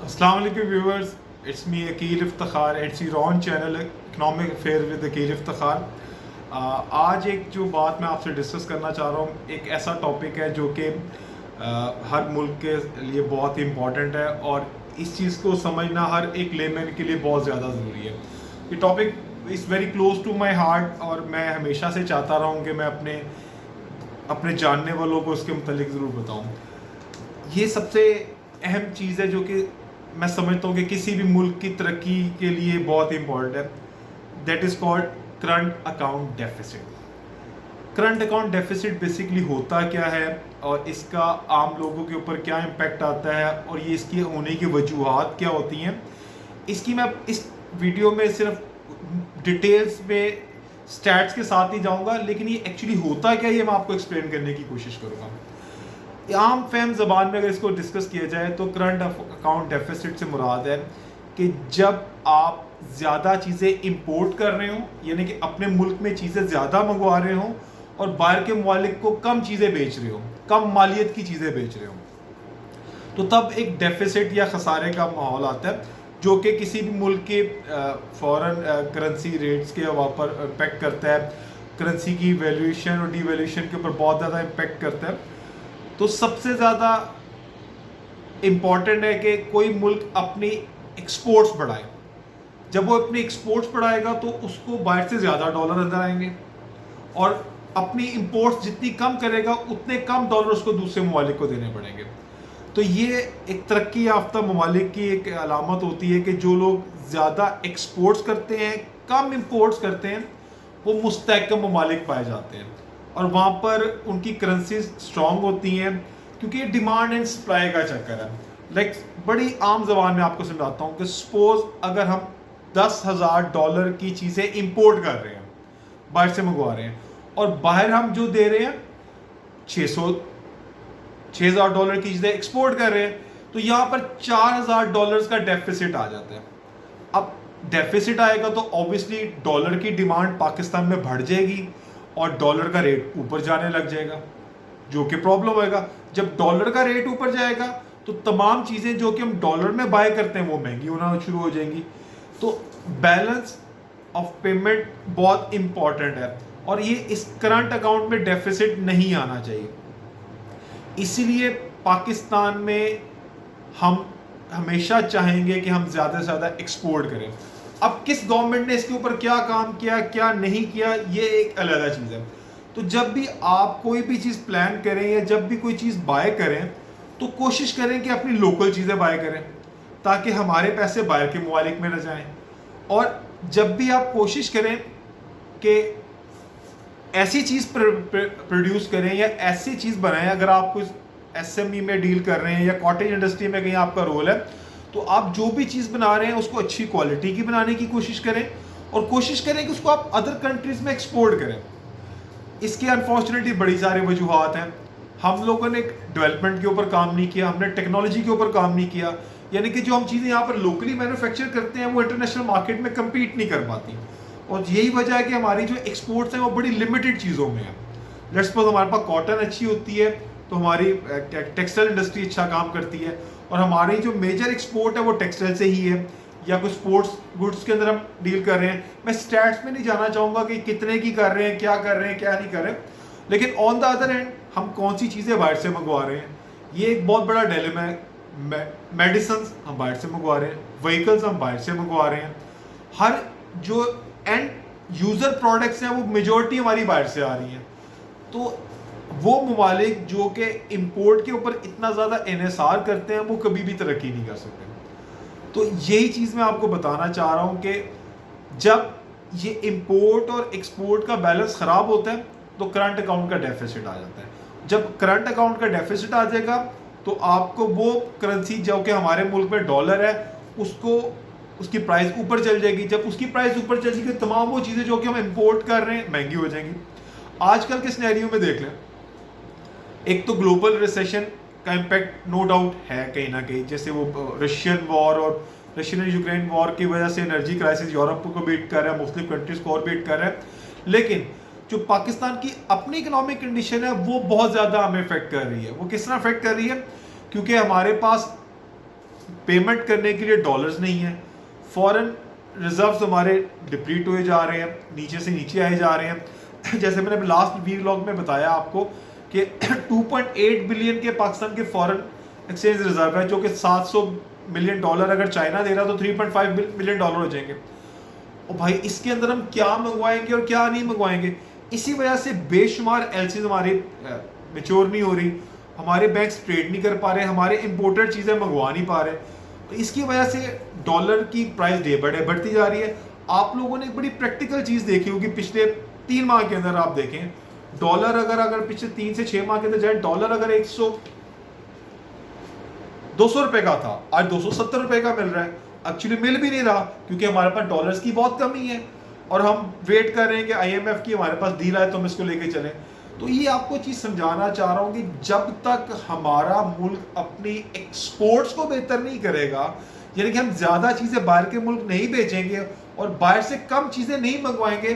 अस्सलाम वालेकुम viewers, it's me Aqeel Iftikhar, it's your own channel economic affair with Aqeel Iftikhar. आज एक जो बात मैं आपसे डिस्कस करना चाह रहा हूँ, एक ऐसा टॉपिक है जो कि हर मुल्क के लिए बहुत ही इम्पॉर्टेंट है और इस चीज़ को समझना हर एक लेमैन के लिए बहुत ज़्यादा ज़रूरी है। ये topic is very close to my heart और मैं हमेशा से चाहता रहा हूँ कि मैं अपने अपने जानने वालों को इसके मुतालिक ज़रूर बताऊँ। ये सबसे अहम चीज़ है जो कि मैं समझता हूँ कि किसी भी मुल्क की तरक्की के लिए बहुत इंपॉर्टेंट है। That is called current account deficit. Current account deficit basically होता क्या है और इसका आम लोगों के ऊपर क्या इम्पैक्ट आता है और ये इसकी होने की वजूहात क्या होती हैं, इसकी मैं इस वीडियो में सिर्फ डिटेल्स में स्टैट्स के साथ ही जाऊंगा, लेकिन ये एक्चुअली होता क्या है ये मैं आपको एक्सप्लेन करने की कोशिश करूँगा। आम फहम ज़बान में अगर इसको डिस्कस किया जाए तो करंट अकाउंट डेफिसिट से मुराद है कि जब आप ज़्यादा चीज़ें इंपोर्ट कर रहे हो, यानी कि अपने मुल्क में चीज़ें ज़्यादा मंगवा रहे हो और बाहर के ममालिक को कम चीज़ें बेच रहे हो, कम मालियत की चीज़ें बेच रहे हो, तो तब एक डेफिसिट या खसारे का माहौल आता है जो कि किसी भी मुल्क के फॉरेन करेंसी रेट्स के ऊपर इम्पेक्ट करता है, करेंसी की वैल्यूएशन और डीवैल्यूएशन के ऊपर बहुत ज़्यादा इम्पेक्ट करता है। तो सबसे ज़्यादा इम्पॉर्टेंट है कि कोई मुल्क अपनी एक्सपोर्ट्स बढ़ाए। जब वो अपनी एक्सपोर्ट्स बढ़ाएगा तो उसको बाहर से ज़्यादा डॉलर अंदर आएंगे और अपनी इंपोर्ट्स जितनी कम करेगा उतने कम डॉलर उसको दूसरे ममालिक को देने पड़ेंगे। तो ये एक तरक्की याफ्ता ममालिक की एक अलामत होती है कि जो लोग ज़्यादा एक्सपोर्ट्स करते हैं, कम इंपोर्ट्स करते हैं, वो मुस्तहकम ममालिक पाए जाते हैं और वहाँ पर उनकी करेंसीज स्ट्रॉन्ग होती हैं क्योंकि ये डिमांड एंड सप्लाई का चक्कर है। लाइक बड़ी आम जबान में आपको समझाता हूँ कि सपोज अगर हम $10,000 की चीज़ें इंपोर्ट कर रहे हैं, बाहर से मंगवा रहे हैं, और बाहर हम जो दे रहे हैं $6,000 की चीज़ें एक्सपोर्ट कर रहे हैं, तो यहाँ पर $4,000 का डेफिसिट आ जाता है। अब डेफिसिट आएगा तो ऑब्वियसली डॉलर की डिमांड पाकिस्तान में बढ़ जाएगी और डॉलर का रेट ऊपर जाने लग जाएगा, जो कि प्रॉब्लम होएगा। जब डॉलर का रेट ऊपर जाएगा तो तमाम चीज़ें जो कि हम डॉलर में बाय करते हैं वो महंगी होना शुरू हो जाएंगी। तो बैलेंस ऑफ पेमेंट बहुत इंपॉर्टेंट है और ये इस करंट अकाउंट में डेफिसिट नहीं आना चाहिए। इसीलिए पाकिस्तान में हम हमेशा चाहेंगे कि हम ज़्यादा से ज़्यादा एक्सपोर्ट करें। अब किस गवर्नमेंट ने इसके ऊपर क्या काम किया, क्या नहीं किया, ये एक अलग चीज़ है। तो जब भी आप कोई भी चीज़ प्लान करें या जब भी कोई चीज़ बाय करें तो कोशिश करें कि अपनी लोकल चीज़ें बाय करें ताकि हमारे पैसे बाहर के ममालिक में न जाएं। और जब भी आप कोशिश करें कि ऐसी चीज़ प्रोड्यूस करें या ऐसी चीज़ बनाएं, अगर आप कुछ एसएमई में डील कर रहे हैं या कॉटेज इंडस्ट्री में कहीं आपका रोल है, तो आप जो भी चीज़ बना रहे हैं उसको अच्छी क्वालिटी की बनाने की कोशिश करें और कोशिश करें कि उसको आप अदर कंट्रीज़ में एक्सपोर्ट करें। इसके अनफॉर्चुनेटली बड़ी सारी वजूहत हैं। हम लोगों ने डेवलपमेंट के ऊपर काम नहीं किया, हमने टेक्नोलॉजी के ऊपर काम नहीं किया, यानी कि जो हम चीज़ें यहाँ पर लोकली मैन्युफैक्चर करते हैं वो इंटरनेशनल मार्केट में कम्पीट नहीं कर पाती और यही वजह है कि हमारी जो एक्सपोर्ट्स हैं वो बड़ी लिमिटेड चीज़ों में है। लेट्स सपोज हमारे पास कॉटन अच्छी होती है तो हमारी टेक्सटाइल इंडस्ट्री अच्छा काम करती है और हमारी जो मेजर एक्सपोर्ट है वो टेक्सटाइल से ही है, या कुछ स्पोर्ट्स गुड्स के अंदर हम डील कर रहे हैं। मैं स्टैट्स में नहीं जाना चाहूँगा कि कितने की कर रहे हैं, क्या कर रहे हैं, क्या नहीं कर रहे हैं, लेकिन ऑन द अदर हैंड हम कौन सी चीज़ें बाहर से मंगवा रहे हैं, ये एक बहुत बड़ा डिलेमा है। मेडिसिन हम बाहर से मंगवा रहे हैं, व्हीकल्स हम बाहर से मंगवा रहे हैं, हर जो एंड यूज़र प्रोडक्ट्स हैं वो मेजॉरिटी हमारी बाहर से आ रही हैं। तो वो ममालिक जो कि इंपोर्ट के ऊपर इतना ज़्यादा इन्हिसार करते हैं वो कभी भी तरक्की नहीं कर सकते। तो यही चीज़ मैं आपको बताना चाह रहा हूँ कि जब ये इंपोर्ट और एक्सपोर्ट का बैलेंस ख़राब होता है तो करंट अकाउंट का डेफिसिट आ जाता है। जब करंट अकाउंट का डेफिसिट आ जाएगा तो आपको वो करेंसी जो कि हमारे मुल्क में डॉलर है उसको उसकी प्राइस ऊपर चल जाएगी। जब उसकी प्राइस ऊपर चल जाएगी तमाम वो चीज़ें जो कि हम इंपोर्ट कर रहे हैं महंगी हो जाएंगी। आजकल के सिनेरियो में देख लें, एक तो ग्लोबल रिसेशन का इम्पैक्ट नो डाउट है कहीं ना कहीं, जैसे वो रशियन वॉर और रशियन एंड यूक्रेन वॉर की वजह से एनर्जी क्राइसिस यूरोप को बीट कर रहा है, मुस्लिम कंट्रीज को और बीट कर रहा है। लेकिन जो पाकिस्तान की अपनी इकोनॉमिक कंडीशन है वो बहुत ज़्यादा हमें इफेक्ट कर रही है। वो किस तरह अफेक्ट कर रही है, क्योंकि हमारे पास पेमेंट करने के लिए डॉलर्स नहीं है, फॉरेन रिजर्व्स हमारे डिप्लीट हुए जा रहे हैं, नीचे से नीचे आए जा रहे हैं। जैसे मैंने लास्ट व्लॉग में बताया आपको कि 2.8 बिलियन के पाकिस्तान के फॉरेन एक्सचेंज रिजर्व है, जो कि 700 मिलियन डॉलर अगर चाइना दे रहा तो 3.5 मिलियन डॉलर हो जाएंगे। और भाई इसके अंदर हम क्या मंगवाएंगे और क्या नहीं मंगवाएंगे। इसी वजह से बेशुमार एलसीज हमारी मैच्योर नहीं हो रही, हमारे बैंक्स ट्रेड नहीं कर पा रहे, हमारे इंपोर्टेड चीज़ें मंगवा नहीं पा रहे। तो इसकी वजह से डॉलर की प्राइस डे बाय डे बढ़ती जा रही है। आप लोगों ने एक बड़ी प्रैक्टिकल चीज़ देखी होगी, पिछले 3 माह के अंदर आप देखें डॉलर अगर पिछले 3 से 6 माह के अंदर जाए, डॉलर अगर 200 रुपए का था, आज 270 रुपए का मिल रहा है। एक्चुअली मिल भी नहीं रहा क्योंकि हमारे पास डॉलर्स की बहुत कमी है और हम वेट कर रहे हैं कि आईएमएफ की हमारे पास डील आए तो हम इसको लेके चलें। तो ये आपको चीज समझाना चाह रहा हूं कि जब तक हमारा मुल्क अपनी एक्सपोर्ट्स को बेहतर नहीं करेगा, यानी कि हम ज्यादा चीजें बाहर के मुल्क नहीं बेचेंगे और बाहर से कम चीजें नहीं मंगवाएंगे,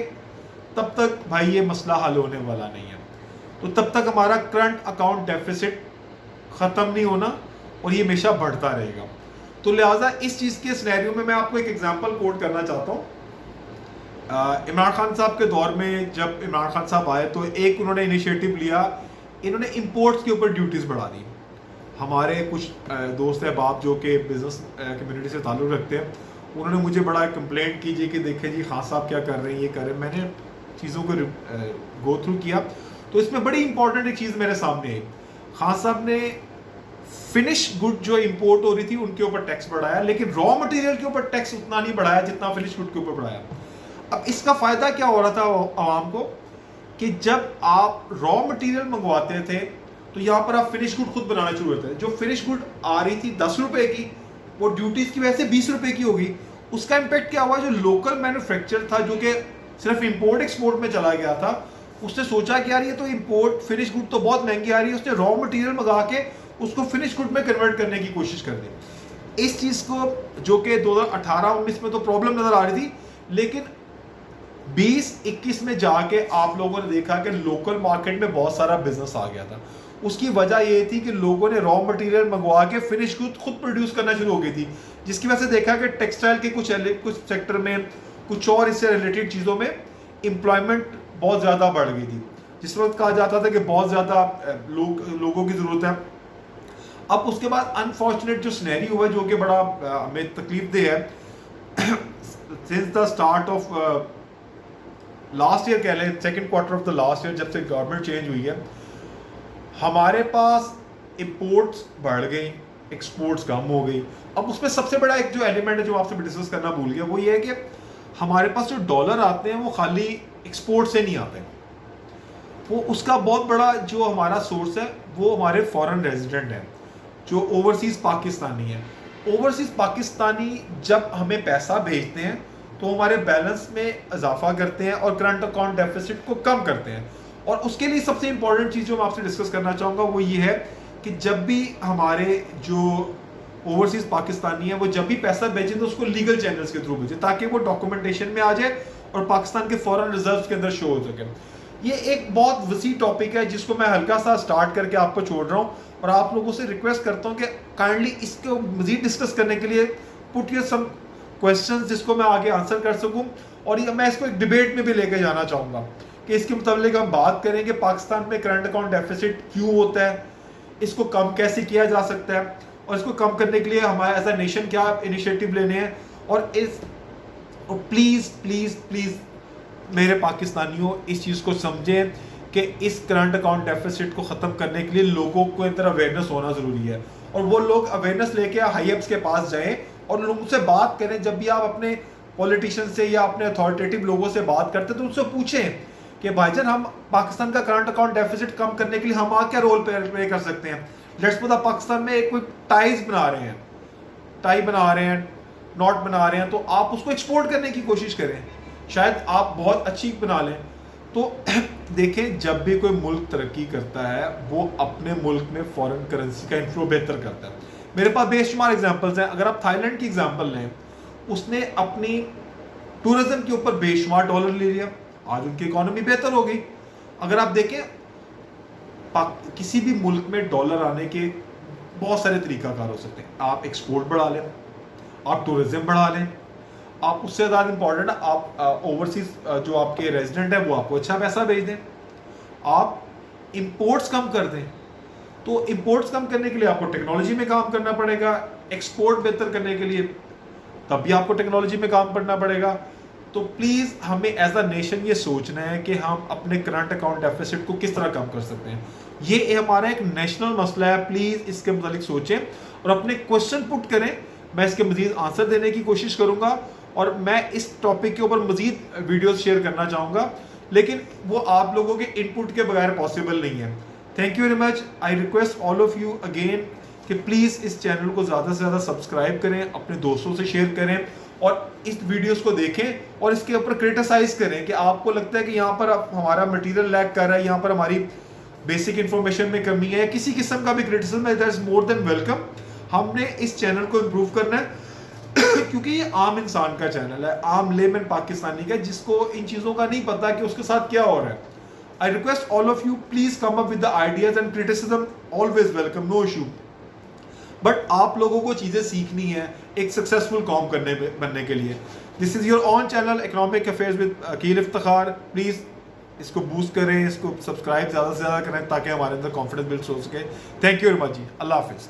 तब तक भाई ये मसला हल होने वाला नहीं है। तो तब तक हमारा करंट अकाउंट डेफिसिट खत्म नहीं होना और ये हमेशा बढ़ता रहेगा। तो लिहाजा इस चीज के सिनेरियो में मैं आपको एक एग्जांपल कोट करना चाहता हूँ। इमरान खान साहब के दौर में जब इमरान खान साहब आए तो एक उन्होंने इनिशिएटिव लिया, इन्होंने इंपोर्ट्स के ऊपर ड्यूटीज बढ़ा दी। हमारे कुछ दोस्त अहबाब जो कि बिजनेस कम्युनिटी से ताल्लुक़ रखते हैं, उन्होंने मुझे बड़ा कंप्लेंट कीजिए कि देखें जी खान साहब क्या कर रहे हैं, ये कर रहे हैं। मैंने चीज़ों को गो थ्रू किया तो इसमें बड़ी इंपॉर्टेंट एक चीज़ मेरे सामने आई। खान साहब ने फिनिश गुड जो इंपोर्ट हो रही थी उनके ऊपर टैक्स बढ़ाया, लेकिन रॉ मटेरियल के ऊपर टैक्स उतना नहीं बढ़ाया जितना फिनिश गुड के ऊपर बढ़ाया। अब इसका फायदा क्या हो रहा था आवाम को कि जब आप रॉ मटेरियल मंगवाते थे तो यहाँ पर आप फिनिश गुड खुद बनाना शुरू होते थे। जो फिनिश गुड आ रही थी 10 रुपए की, वो ड्यूटीज की वजह से 20 रुपए की होगी। उसका इम्पैक्ट क्या हुआ, जो लोकल मैन्युफैक्चर था जो कि सिर्फ इंपोर्ट एक्सपोर्ट में चला गया था, उसने सोचा कि यार ये तो इंपोर्ट फिनिश गुड तो बहुत महंगी आ रही है, उसने रॉ मटेरियल मंगा के उसको फिनिश गुड में कन्वर्ट करने की कोशिश कर दी। इस चीज को जो कि 2018-19 में तो प्रॉब्लम नजर आ रही थी, लेकिन 20-21 में जाके आप लोगों ने देखा कि लोकल मार्केट में बहुत सारा बिजनेस आ गया था। उसकी वजह ये थी कि लोगों ने रॉ मटेरियल मंगवा के फिनिश गुड खुद प्रोड्यूस करना शुरू हो गई थी, जिसकी वजह से देखा कि टेक्सटाइल के कुछ सेक्टर में, कुछ और इससे रिलेटेड चीज़ों में एम्प्लॉयमेंट बहुत ज़्यादा बढ़ गई थी। जिस वक्त कहा जाता था कि बहुत ज़्यादा लोगों की ज़रूरत है। अब उसके बाद अनफॉर्चुनेट जो सिनेरियो हुआ जो कि बड़ा हमें तकलीफ दे है, since the start of last year कह लें, second quarter of the last year, जब से गवर्नमेंट चेंज हुई है, हमारे पास इंपोर्ट्स बढ़ गई, एक्सपोर्ट्स कम हो गई। अब उसमें सबसे बड़ा एक जो एलिमेंट है जो आपसे डिस्कस करना भूल गया, वो ये है कि हमारे पास जो डॉलर आते हैं वो खाली एक्सपोर्ट से नहीं आते, वो उसका बहुत बड़ा जो हमारा सोर्स है वो हमारे फॉरेन रेजिडेंट हैं जो ओवरसीज पाकिस्तानी है। ओवरसीज पाकिस्तानी जब हमें पैसा भेजते हैं तो हमारे बैलेंस में इजाफा करते हैं और करंट अकाउंट डेफिसिट को कम करते हैं। और उसके लिए सबसे इंपॉर्टेंट चीज़ जो मैं आपसे डिस्कस करना चाहूँगा वो ये है कि जब भी हमारे जो ओवरसीज पाकिस्तानी है वो जब भी पैसा भेजें तो उसको लीगल चैनल्स के थ्रू भेजें, ताकि वो डॉक्यूमेंटेशन में आ जाए और पाकिस्तान के फॉरेन रिजर्व्स के अंदर शो हो सके। ये एक बहुत वसी टॉपिक है जिसको मैं हल्का सा स्टार्ट करके आपको छोड़ रहा हूँ और आप लोगों से रिक्वेस्ट करता हूँ कि काइंडली इसको मजीद डिस्कस करने के लिए पुट योर सम क्वेश्चंस जिसको मैं आगे आंसर कर सकूं। और ये मैं इसको एक डिबेट में भी लेके जाना चाहूँगा कि इसके मुताबिक हम बात करें कि पाकिस्तान में करंट अकाउंट डेफिसिट क्यों होता है, इसको कम कैसे किया जा सकता है और इसको कम करने के लिए हमारे एज अ नेशन क्या इनिशिएटिव लेने हैं। और प्लीज़ प्लीज़ प्लीज़ मेरे पाकिस्तानियों इस चीज़ को समझें कि इस करंट अकाउंट डेफिसिट को ख़त्म करने के लिए लोगों को एक तरह अवेयरनेस होना ज़रूरी है और वो लोग अवेयरनेस लेके हाईअप्स के पास जाएं और लोगों से बात करें। जब भी आप अपने पॉलिटिशियन से या अपने अथॉरिटेटिव लोगों से बात करते हैं तो उनसे पूछें कि भाईजान हम पाकिस्तान का करंट अकाउंट डेफिसिट कम करने के लिए हम क्या रोल प्ले कर सकते हैं। लेट्स सपोज पाकिस्तान में एक कोई टाइज बना रहे हैं, टाई बना रहे हैं, नॉट बना रहे हैं, तो आप उसको एक्सपोर्ट करने की कोशिश करें, शायद आप बहुत अच्छी बना लें। तो देखें जब भी कोई मुल्क तरक्की करता है वो अपने मुल्क में फॉरेन करेंसी का इन्फ्लो बेहतर करता है। मेरे पास बेशुमार एग्जांपल्स हैं। अगर आप थाईलैंड की एग्जांपल लें, उसने अपनी टूरिज्म के ऊपर बेशुमार डॉलर ले लिया, आज उनकी इकोनॉमी बेहतर हो गई। अगर आप देखें किसी भी मुल्क में डॉलर आने के बहुत सारे तरीकाकार हो सकते हैं। आप एक्सपोर्ट बढ़ा लें, आप टूरिज्म बढ़ा लें, आप उससे ज़्यादा इंपॉर्टेंट आप ओवरसीज जो आपके रेजिडेंट है वो आपको अच्छा पैसा भेज दें, आप इंपोर्ट्स कम कर दें। तो इंपोर्ट्स कम करने के लिए आपको टेक्नोलॉजी में काम करना पड़ेगा, एक्सपोर्ट बेहतर करने के लिए तब भी आपको टेक्नोलॉजी में काम करना पड़ेगा। तो प्लीज़ हमें एज अ नेशन ये सोचना है कि हम अपने करंट अकाउंट डेफिसिट को किस तरह कम कर सकते हैं। ये हमारा एक नेशनल मसला है, प्लीज़ इसके मुतालिक सोचें और अपने क्वेश्चन पुट करें। मैं इसके मजीद आंसर देने की कोशिश करूंगा और मैं इस टॉपिक के ऊपर मजीद वीडियोस शेयर करना चाहूँगा, लेकिन वो आप लोगों के इनपुट के बगैर पॉसिबल नहीं है। Thank you very much. I request all of you again कि प्लीज़ इस चैनल को ज़्यादा से ज़्यादा सब्सक्राइब करें, अपने दोस्तों से शेयर करें और इस वीडियोस को देखें और इसके ऊपर क्रिटिसाइज करें कि आपको लगता है कि यहाँ पर हमारा मटेरियल लैक कर रहा है, यहाँ पर हमारी बेसिक इन्फॉर्मेशन में कमी है, किसी किस्म का भी क्रिटिसिज्म है, that is more than welcome. हमने इस चैनल को इम्प्रूव करना है क्योंकि ये आम इंसान का चैनल है, आम लेमन पाकिस्तानी का, जिसको इन चीज़ों का नहीं पता कि उसके साथ क्या हो रहा है। I request all of you please come up with the ideas and criticism, always welcome, no issue. But आप लोगों को चीज़ें सीखनी है एक सक्सेसफुल कॉम बनने के लिए। This is your own channel economic affairs with Aqeel Iftikhar. Please इसको बूस्ट करें, इसको सब्सक्राइब ज़्यादा से ज़्यादा करें ताकि हमारे अंदर कॉन्फिडेंस बिल्ड हो सके। थैंक यू वेरी मच जी, अल्लाह हाफिज़।